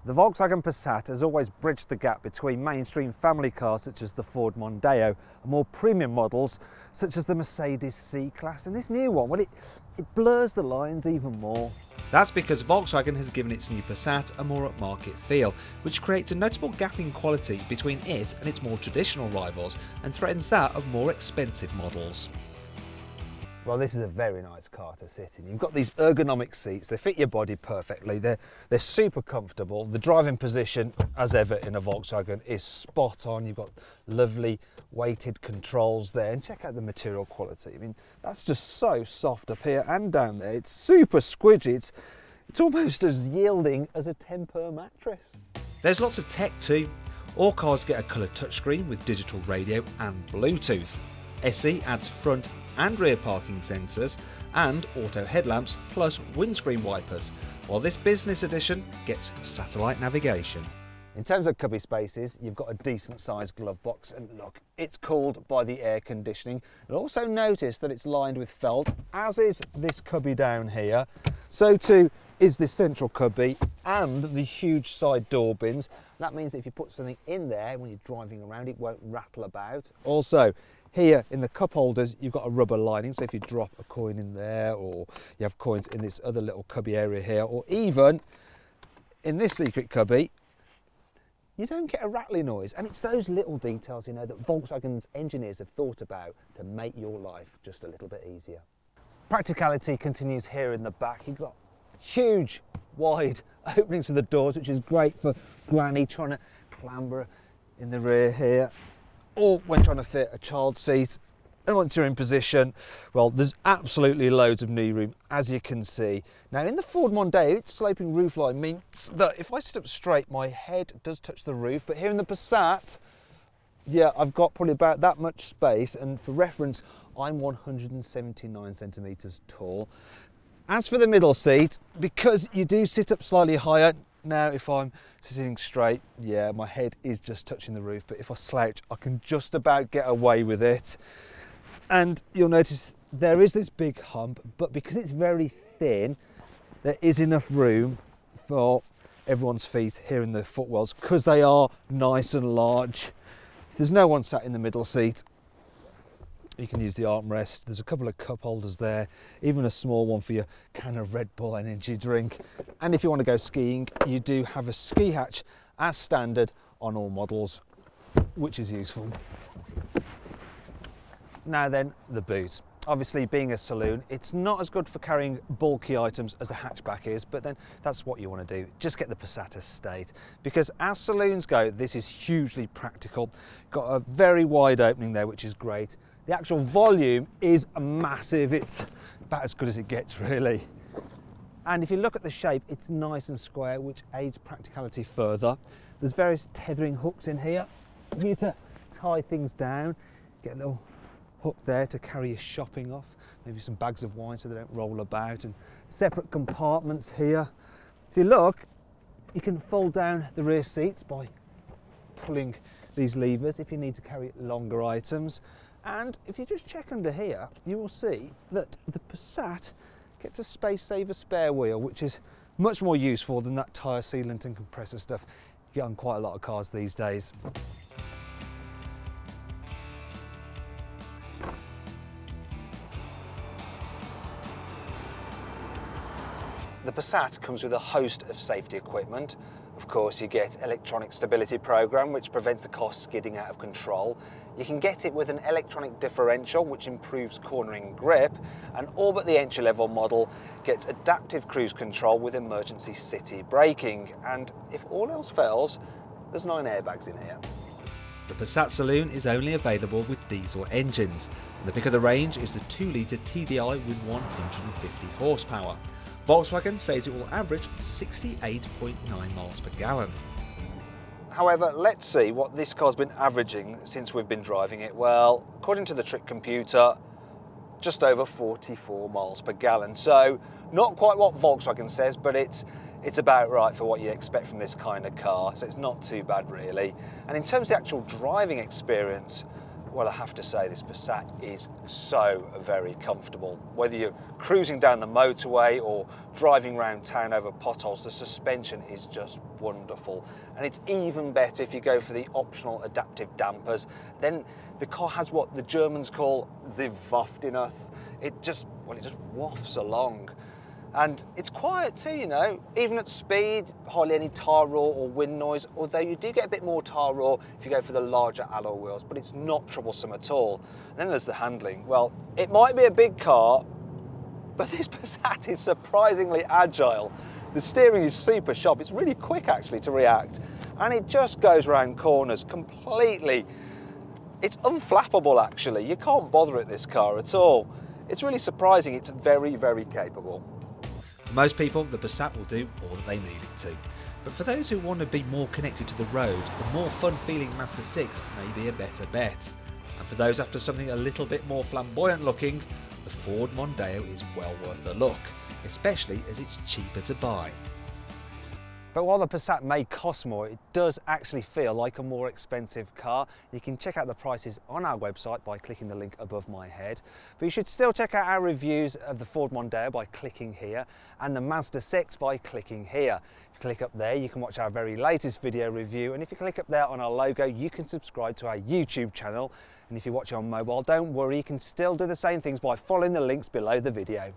The Volkswagen Passat has always bridged the gap between mainstream family cars such as the Ford Mondeo and more premium models such as the Mercedes C-Class. And this new one, well, it blurs the lines even more. That's because Volkswagen has given its new Passat a more upmarket feel, which creates a notable gap in quality between it and its more traditional rivals and threatens that of more expensive models. Well, this is a very nice car to sit in. You've got these ergonomic seats, they fit your body perfectly, they're super comfortable. The driving position, as ever in a Volkswagen, is spot on. You've got lovely weighted controls there, and check out the material quality. I mean, that's just so soft up here and down there. It's super squidgy, it's almost as yielding as a Tempur mattress. There's lots of tech too. All cars get a colour touchscreen with digital radio and Bluetooth. SE adds front and rear parking sensors and auto headlamps plus windscreen wipers, while this business edition gets satellite navigation. In terms of cubby spaces, you've got a decent sized glove box, and look, it's cooled by the air conditioning. And also notice that it's lined with felt, as is this cubby down here. So too is this central cubby and the huge side door bins. That means that if you put something in there when you're driving around, it won't rattle about. Also, here in the cup holders, you've got a rubber lining, so if you drop a coin in there, or you have coins in this other little cubby area here, or even in this secret cubby, you don't get a rattling noise. And it's those little details, you know, that Volkswagen's engineers have thought about to make your life just a little bit easier. Practicality continues here in the back. You've got huge, wide openings for the doors, which is great for granny trying to clamber in the rear here, or when trying to fit a child seat. And once you're in position, well, there's absolutely loads of knee room, as you can see. Now in the Ford Mondeo, its sloping roofline means that if I sit up straight, my head does touch the roof, but here in the Passat, yeah, I've got probably about that much space, and for reference, I'm 179 centimetres tall. As for the middle seat, because you do sit up slightly higher, now if I'm sitting straight, yeah, my head is just touching the roof, but if I slouch, I can just about get away with it. And you'll notice there is this big hump, but because it's very thin, there is enough room for everyone's feet here in the footwells, because they are nice and large. If there's no one sat in the middle seat, you can use the armrest. There's a couple of cup holders there, even a small one for your can of Red Bull energy drink. And if you want to go skiing, you do have a ski hatch as standard on all models, which is useful. Now then, the boot. Obviously, being a saloon, it's not as good for carrying bulky items as a hatchback is, but then that's what you want to do. Just get the Passat Estate, because as saloons go, this is hugely practical. Got a very wide opening there, which is great. The actual volume is massive. It's about as good as it gets, really. And if you look at the shape, it's nice and square, which aids practicality further. There's various tethering hooks in here for you to tie things down. Get a little hook there to carry your shopping off, maybe some bags of wine so they don't roll about, and separate compartments here. If you look, you can fold down the rear seats by pulling these levers if you need to carry longer items. And if you just check under here, you will see that the Passat gets a space saver spare wheel, which is much more useful than that tyre sealant and compressor stuff you get on quite a lot of cars these days. The Passat comes with a host of safety equipment. Of course, you get electronic stability program, which prevents the car skidding out of control. You can get it with an electronic differential, which improves cornering and grip, and all but the entry-level model gets adaptive cruise control with emergency city braking. And if all else fails, there's 9 airbags in here. The Passat Saloon is only available with diesel engines, and the pick of the range is the 2-litre TDI with 150 horsepower. Volkswagen says it will average 68.9 miles per gallon. However, let's see what this car's been averaging since we've been driving it. Well, according to the trick computer, just over 44 miles per gallon. So not quite what Volkswagen says, but it's about right for what you expect from this kind of car. So it's not too bad really. And in terms of the actual driving experience, Well, I have to say this Passat is so very comfortable. Whether you're cruising down the motorway or driving around town over potholes, the suspension is just wonderful. And it's even better if you go for the optional adaptive dampers. Then the car has what the Germans call the Waftiness. It just wafts along. And it's quiet too, you know, even at speed, hardly any tar roar or wind noise, although you do get a bit more tar roar if you go for the larger alloy wheels, but it's not troublesome at all. And then there's the handling. Well, it might be a big car, but this Passat is surprisingly agile. The steering is super sharp. It's really quick actually to react, and it just goes around corners completely. It's unflappable actually. You can't bother at this car at all. It's really surprising. It's very, very capable. For most people, the Passat will do all that they need it to. But for those who want to be more connected to the road, the more fun-feeling Mazda 6 may be a better bet. And for those after something a little bit more flamboyant looking, the Ford Mondeo is well worth a look, especially as it's cheaper to buy. But while the Passat may cost more, it does actually feel like a more expensive car. You can check out the prices on our website by clicking the link above my head. But you should still check out our reviews of the Ford Mondeo by clicking here, and the Mazda 6 by clicking here. If you click up there, you can watch our very latest video review, and if you click up there on our logo, you can subscribe to our YouTube channel. And if you watch on mobile, don't worry, you can still do the same things by following the links below the video.